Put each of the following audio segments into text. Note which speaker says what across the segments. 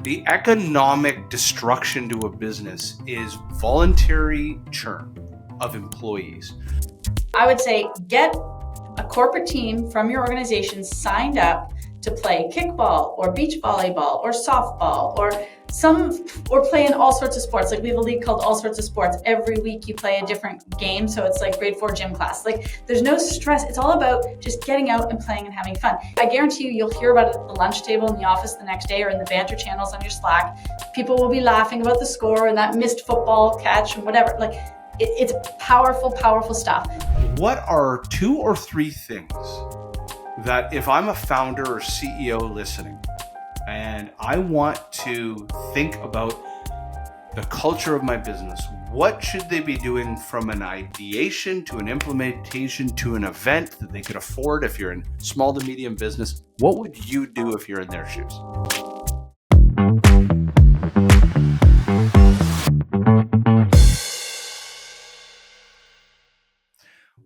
Speaker 1: The economic destruction to a business is voluntary churn of employees.
Speaker 2: I would say get a corporate team from your organization signed up to play kickball or beach volleyball or softball or play in all sorts of sports. Like we have a league called All Sorts of Sports. Every week you play a different game. So it's like grade 4 gym class. Like there's no stress. It's all about just getting out and playing and having fun. I guarantee you'll hear about it at the lunch table in the office the next day or in the banter channels on your Slack. People will be laughing about the score and that missed football catch and whatever. Like it's powerful, powerful stuff.
Speaker 1: What are 2 or 3 things that if I'm a founder or CEO listening and I want to think about the culture of my business, what should they be doing from an ideation to an implementation to an event that they could afford if you're in small to medium business? What would you do if you're in their shoes?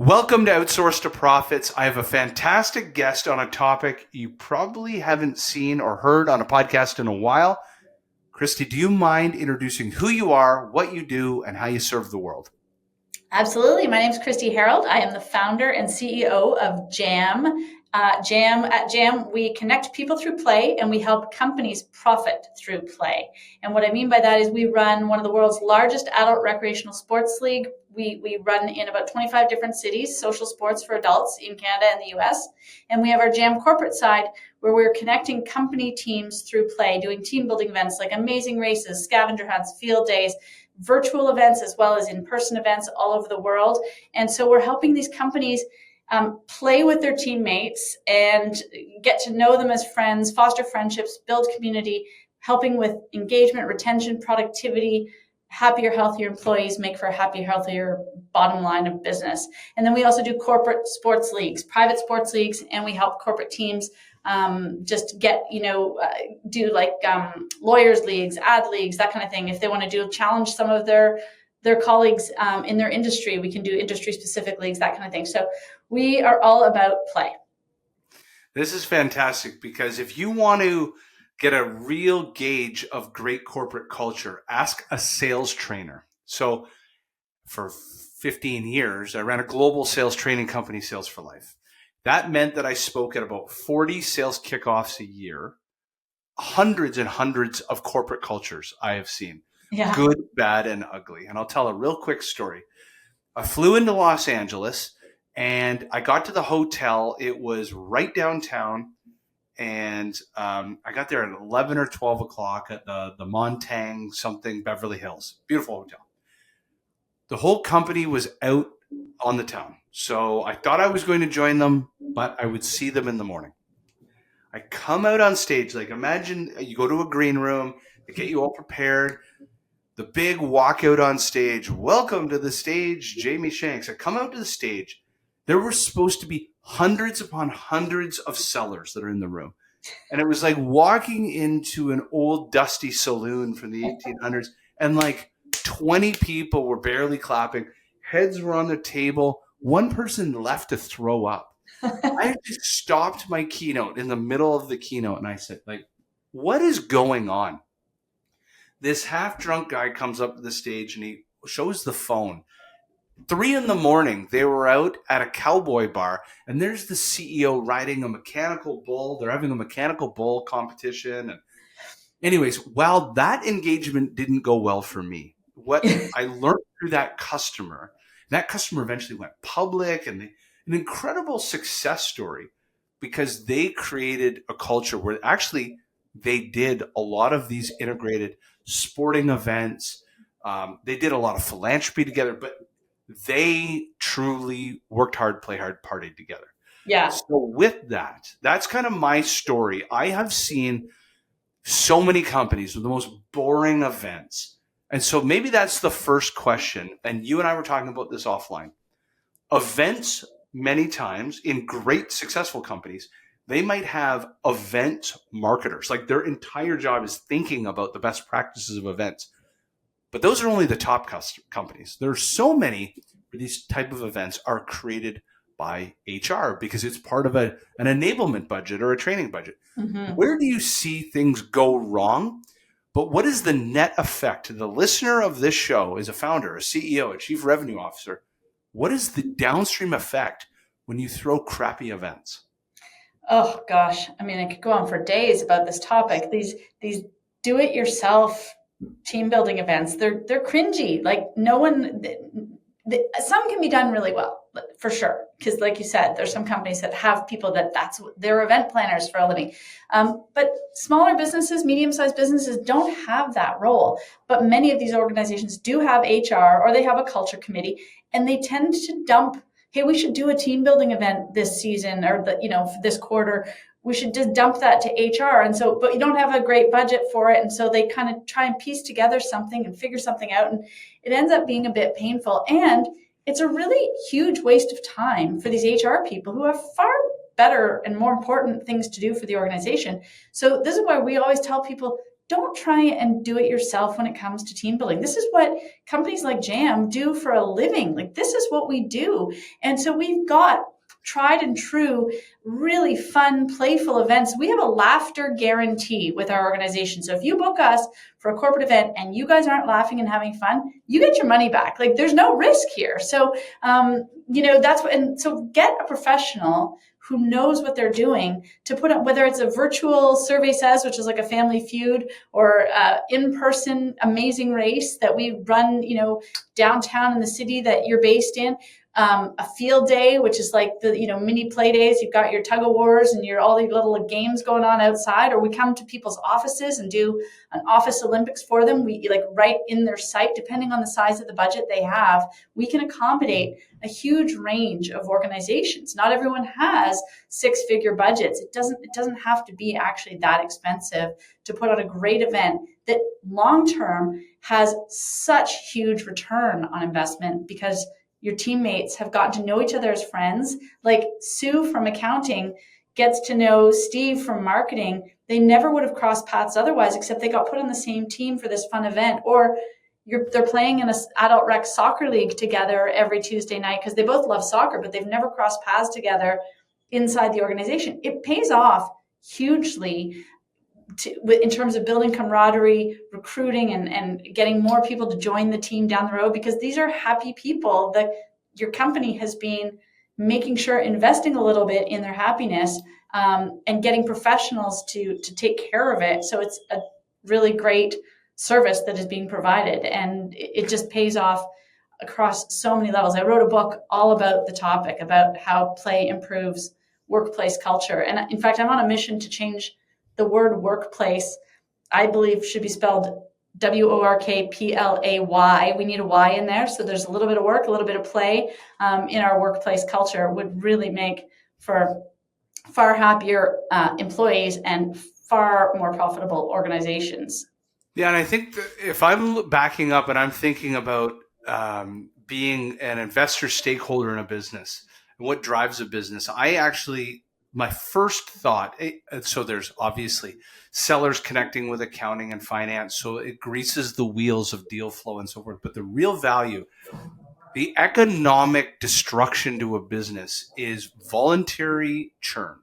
Speaker 1: Welcome to Outsource to Profits. I have a fantastic guest on a topic you probably haven't seen or heard on a podcast in a while. Kristi, do you mind introducing who you are, what you do, and how you serve the world?
Speaker 2: Absolutely. My name is Kristi Herold. I am the founder and CEO of Jam. At Jam, we connect people through play and we help companies profit through play. And what I mean by that is we run one of the world's largest adult recreational sports league. We run in about 25 different cities, social sports for adults in Canada and the US. And we have our Jam corporate side where we're connecting company teams through play, doing team building events like amazing races, scavenger hunts, field days, virtual events, as well as in-person events all over the world. And so we're helping these companies play with their teammates and get to know them as friends, foster friendships, build community, helping with engagement, retention, productivity, happier, healthier employees make for a happier, healthier bottom line of business. And then we also do corporate sports leagues, private sports leagues, and we help corporate teams just get, do like lawyers leagues, ad leagues, that kind of thing. If they want to challenge some of their colleagues in their industry, we can do industry specific leagues, that kind of thing. So we are all about play.
Speaker 1: This is fantastic because if you want to get a real gauge of great corporate culture, ask a sales trainer. So for 15 years, I ran a global sales training company, Sales for Life. That meant that I spoke at about 40 sales kickoffs a year, hundreds and hundreds of corporate cultures I have seen. Yeah. Good, bad, and ugly. And I'll tell a real quick story. I flew into Los Angeles and I got to the hotel. It was right downtown. And I got there at 11 or 12 o'clock at the Montang something Beverly Hills. Beautiful hotel. The whole company was out on the town. So I thought I was going to join them, but I would see them in the morning. I come out on stage. Like imagine you go to a green room. They get you all prepared. The big walkout on stage. Welcome to the stage, Jamie Shanks. I come out to the stage. There were supposed to be hundreds upon hundreds of sellers that are in the room. And it was like walking into an old dusty saloon from the 1800s. And like 20 people were barely clapping. Heads were on the table. One person left to throw up. I just stopped my keynote in the middle of the keynote. And I said, like, what is going on? This half-drunk guy comes up to the stage and he shows the phone. 3 a.m, they were out at a cowboy bar, and there's the CEO riding a mechanical bull. They're having a mechanical bull competition. And anyways, while that engagement didn't go well for me, what I learned through that customer eventually went public and an incredible success story because they created a culture where actually they did a lot of these integrated sporting events. They did a lot of philanthropy together, but they truly worked hard, play hard, partied together.
Speaker 2: Yeah.
Speaker 1: So with that, that's kind of my story. I have seen so many companies with the most boring events. And so maybe that's the first question. And you and I were talking about this offline. Events, many times in great successful companies, they might have event marketers. Like their entire job is thinking about the best practices of events. But those are only the top companies. There are so many where these type of events are created by HR because it's part of an enablement budget or a training budget. Mm-hmm. Where do you see things go wrong But what is the net effect? The listener of this show is a founder, a CEO, a chief revenue officer. What is the downstream effect when you throw crappy events?
Speaker 2: Oh gosh, I mean, I could go on for days about this topic. These do-it-yourself team building events, they're cringy. Like no one, some can be done really well, for sure. Because like you said, there's some companies that have people that's their event planners for a living. But smaller businesses, medium-sized businesses don't have that role. But many of these organizations do have HR or they have a culture committee, and they tend to dump, hey, we should do a team building event this season or this quarter. We should just dump that to HR. And so, but you don't have a great budget for it. And so they kind of try and piece together something and figure something out. And it ends up being a bit painful. And it's a really huge waste of time for these HR people who have far better and more important things to do for the organization. So this is why we always tell people, don't try and do it yourself when it comes to team building. This is what companies like Jam do for a living. Like this is what we do. And so we've got tried and true, really fun, playful events. We have a laughter guarantee with our organization. So if you book us for a corporate event and you guys aren't laughing and having fun, you get your money back. Like there's no risk here. So, that's what, and so get a professional who knows what they're doing to put up, whether it's a virtual Survey Says, which is like a Family Feud, or in-person Amazing Race that we run, downtown in the city that you're based in. A field day, which is like the mini play days. You've got your tug of wars and all these little games going on outside, or we come to people's offices and do an office Olympics for them. We like right in their site, depending on the size of the budget they have. We can accommodate a huge range of organizations. Not everyone has six-figure budgets. It doesn't have to be actually that expensive to put on a great event that long-term has such huge return on investment, because your teammates have gotten to know each other as friends. Like Sue from accounting gets to know Steve from marketing. They never would have crossed paths otherwise, except they got put on the same team for this fun event. Or they're playing in an adult rec soccer league together every Tuesday night because they both love soccer, but they've never crossed paths together inside the organization. It pays off hugely in terms of building camaraderie, recruiting, and getting more people to join the team down the road, because these are happy people that your company has been making sure investing a little bit in their happiness, and getting professionals to take care of it. So it's a really great service that is being provided, and it just pays off across so many levels. I wrote a book all about the topic, about how play improves workplace culture. And in fact, I'm on a mission to change the word workplace. I believe should be spelled WORKPLAY. We need a Y in there. So there's a little bit of work, a little bit of play in our workplace culture. Would really make for far happier employees and far more profitable organizations.
Speaker 1: Yeah, and I think that if I'm backing up and I'm thinking about being an investor stakeholder in a business and what drives a business, my first thought, so there's obviously sellers connecting with accounting and finance, so it greases the wheels of deal flow and so forth. But the real value, the economic destruction to a business, is voluntary churn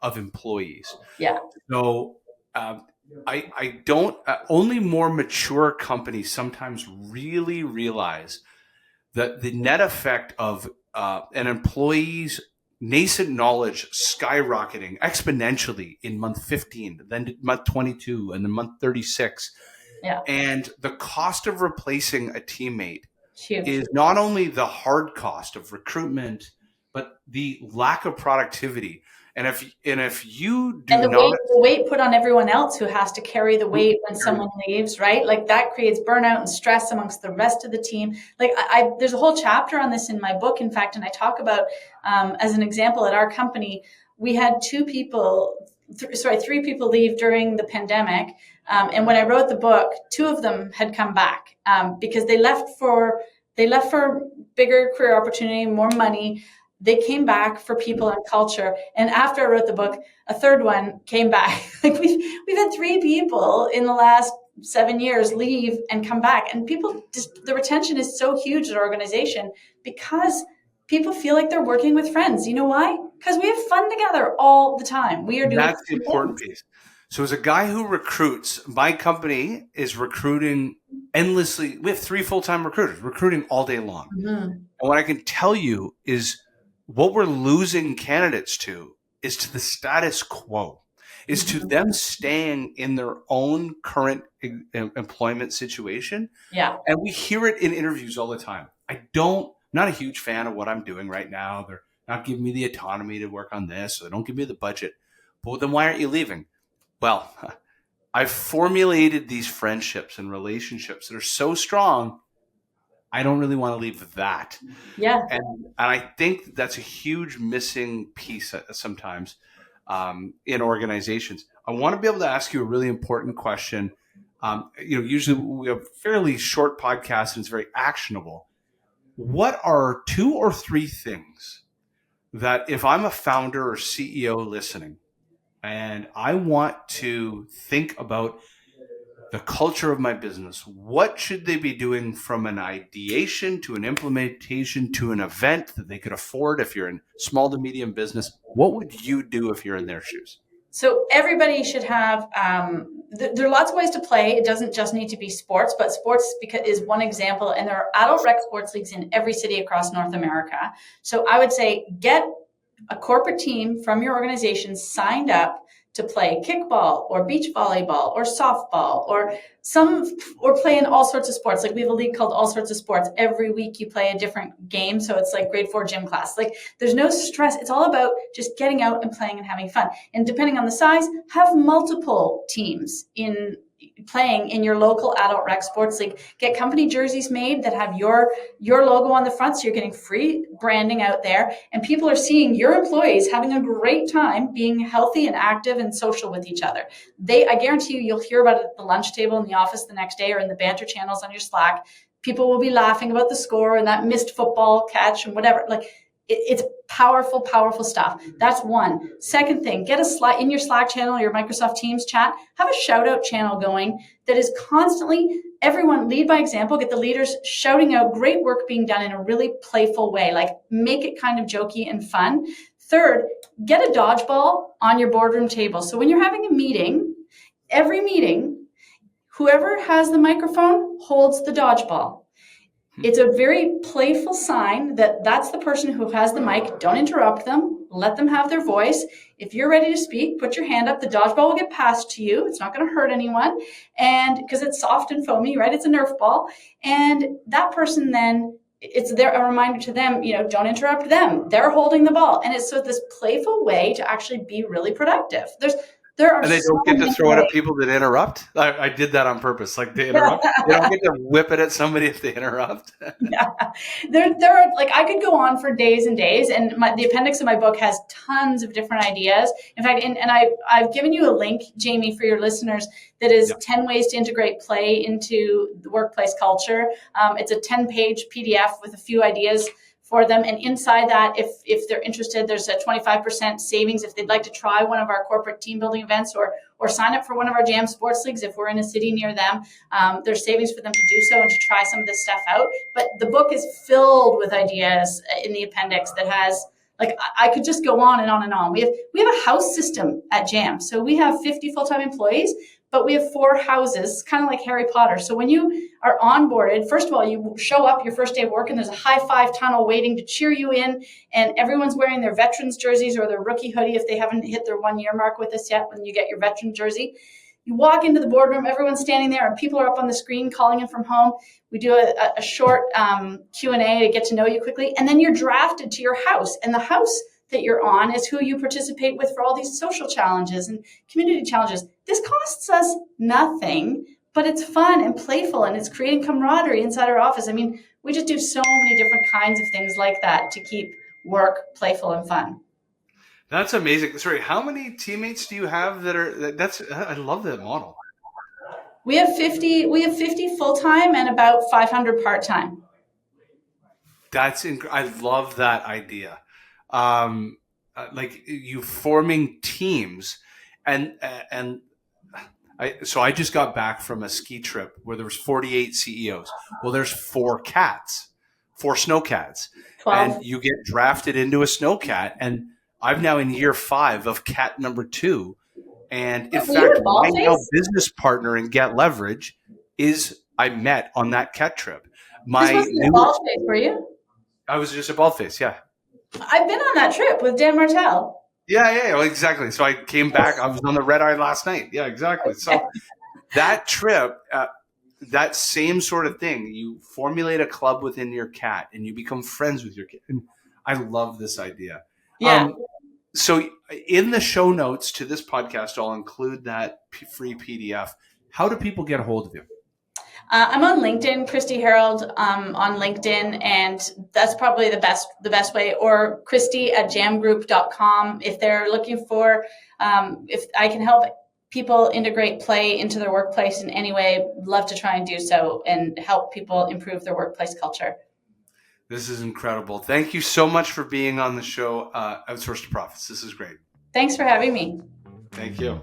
Speaker 1: of employees.
Speaker 2: Yeah.
Speaker 1: So I don't, only more mature companies sometimes really realize that the net effect of an employee's nascent knowledge skyrocketing exponentially in month 15, then month 22, and then month 36.
Speaker 2: Yeah.
Speaker 1: And the cost of replacing a teammate is not only the hard cost of recruitment, but the lack of productivity. And if you do
Speaker 2: the weight put on everyone else who has to carry the weight when someone leaves, right? Like that creates burnout and stress amongst the rest of the team. Like there's a whole chapter on this in my book, in fact, and I talk about, as an example, at our company, we had three people leave during the pandemic. And when I wrote the book, two of them had come back because they left for bigger career opportunity, more money. They came back for people and culture. And after I wrote the book, a third one came back. Like we've had three people in the last 7 years leave and come back. And people the retention is so huge at our organization because people feel like they're working with friends. You know why? Because we have fun together all the time. We are doing
Speaker 1: That's the important piece. So as a guy who recruits, my company is recruiting endlessly. We have 3 full-time recruiters recruiting all day long.
Speaker 2: Mm-hmm.
Speaker 1: And what I can tell you is what we're losing candidates to is to the status quo, is to them staying in their own current employment situation.
Speaker 2: Yeah.
Speaker 1: And we hear it in interviews all the time. I'm not a huge fan of what I'm doing right now. They're not giving me the autonomy to work on this, or they don't give me the budget. But then why aren't you leaving? Well, I've formulated these friendships and relationships that are so strong, I don't really want to leave that.
Speaker 2: Yeah.
Speaker 1: And I think that's a huge missing piece sometimes in organizations. I want to be able to ask you a really important question. Usually we have fairly short podcasts and it's very actionable. What are 2 or 3 things that if I'm a founder or CEO listening, and I want to think about the culture of my business, what should they be doing from an ideation to an implementation to an event that they could afford if you're in small to medium business? What would you do if you're in their shoes?
Speaker 2: So everybody should have, there are lots of ways to play. It doesn't just need to be sports, but sports is one example. And there are adult rec sports leagues in every city across North America. So I would say get a corporate team from your organization signed up to play kickball or beach volleyball or softball or play in all sorts of sports. Like we have a league called All Sorts of Sports. Every week you play a different game. So it's like grade 4 gym class. Like there's no stress. It's all about just getting out and playing and having fun. And depending on the size, have multiple teams playing in your local adult rec sports league. Get company jerseys made that have your logo on the front, so you're getting free branding out there, and people are seeing your employees having a great time being healthy and active and social with each other. I guarantee you'll hear about it at the lunch table in the office the next day or in the banter channels on your Slack. People will be laughing about the score and that missed football catch and whatever. Like it's powerful, powerful stuff. That's one. Second thing, get a Slack in your Slack channel, your Microsoft Teams chat, have a shout out channel going that is constantly, everyone lead by example, get the leaders shouting out great work being done in a really playful way, like make it kind of jokey and fun. Third, get a dodgeball on your boardroom table. So when you're having a meeting, every meeting, whoever has the microphone holds the dodgeball. It's a very playful sign that that's the person who has the mic. Don't interrupt them. Let them have their voice. If you're ready to speak, put your hand up. The dodgeball will get passed to you. It's not going to hurt anyone. And because it's soft and foamy, right? It's a Nerf ball. And that person then, it's a reminder to them, don't interrupt them. They're holding the ball. And it's so this playful way to actually be really productive. There are
Speaker 1: And they don't get to throw it at people that interrupt. I did that on purpose. Like they interrupt, they don't get to whip it at somebody if they interrupt.
Speaker 2: Yeah, there are like I could go on for days and days, and the appendix of my book has tons of different ideas. In fact, and I've given you a link, Jamie, for your listeners that is 10 ways to integrate play into the workplace culture. It's a 10-page PDF with a few ideas for them. And inside that, if they're interested, there's a 25% savings if they'd like to try one of our corporate team building events or sign up for one of our Jam sports leagues if we're in a city near them. There's savings for them to do so and to try some of this stuff out. But the book is filled with ideas in the appendix that has, like, I could just go on and on and on. We have a house system at Jam. So we have 50 full-time employees, but we have 4 houses, kind of like Harry Potter. So when you are onboarded, first of all, you show up your first day of work and there's a high five tunnel waiting to cheer you in. And everyone's wearing their veterans jerseys or their rookie hoodie if they haven't hit their 1-year mark with us yet when you get your veteran jersey. You walk into the boardroom, everyone's standing there and people are up on the screen calling in from home. We do a short Q&A to get to know you quickly. And then you're drafted to your house. And the house that you're on is who you participate with for all these social challenges and community challenges. This costs us nothing, but it's fun and playful and it's creating camaraderie inside our office. I mean, we just do so many different kinds of things like that to keep work playful and fun.
Speaker 1: That's amazing. Sorry, how many teammates do you have I love that model.
Speaker 2: We have 50 full-time and about 500 part-time.
Speaker 1: I love that idea. Like you forming teams so I just got back from a ski trip where there was 48 CEOs. Well, there's 4 snow cats,
Speaker 2: 12.
Speaker 1: And you get drafted into a snow cat. And I'm now in year 5 of cat number 2. And in
Speaker 2: Were you
Speaker 1: fact,
Speaker 2: at
Speaker 1: my now
Speaker 2: Baldface?
Speaker 1: business partner in Get Leverage is I met on that Ket trip.
Speaker 2: This
Speaker 1: My
Speaker 2: wasn't at
Speaker 1: newest,
Speaker 2: Baldface, were you?
Speaker 1: I was just at Baldface, yeah.
Speaker 2: I've been on that trip with Dan Martell.
Speaker 1: Yeah, well, exactly. So I came back. I was on the red eye last night. Yeah, exactly. So that trip, that same sort of thing. You formulate a club within your cat, and you become friends with your cat. And I love this idea.
Speaker 2: Yeah.
Speaker 1: So in the show notes to this podcast, I'll include that free PDF. How do people get a hold of you?
Speaker 2: I'm on LinkedIn, Kristi Herold, on LinkedIn, and that's probably the best way. Or Kristi@jamgroup.com if they're looking for if I can help people integrate play into their workplace in any way. Love to try and do so and help people improve their workplace culture.
Speaker 1: This is incredible. Thank you so much for being on the show, Outsource to Profits. This is great.
Speaker 2: Thanks for having me.
Speaker 1: Thank you.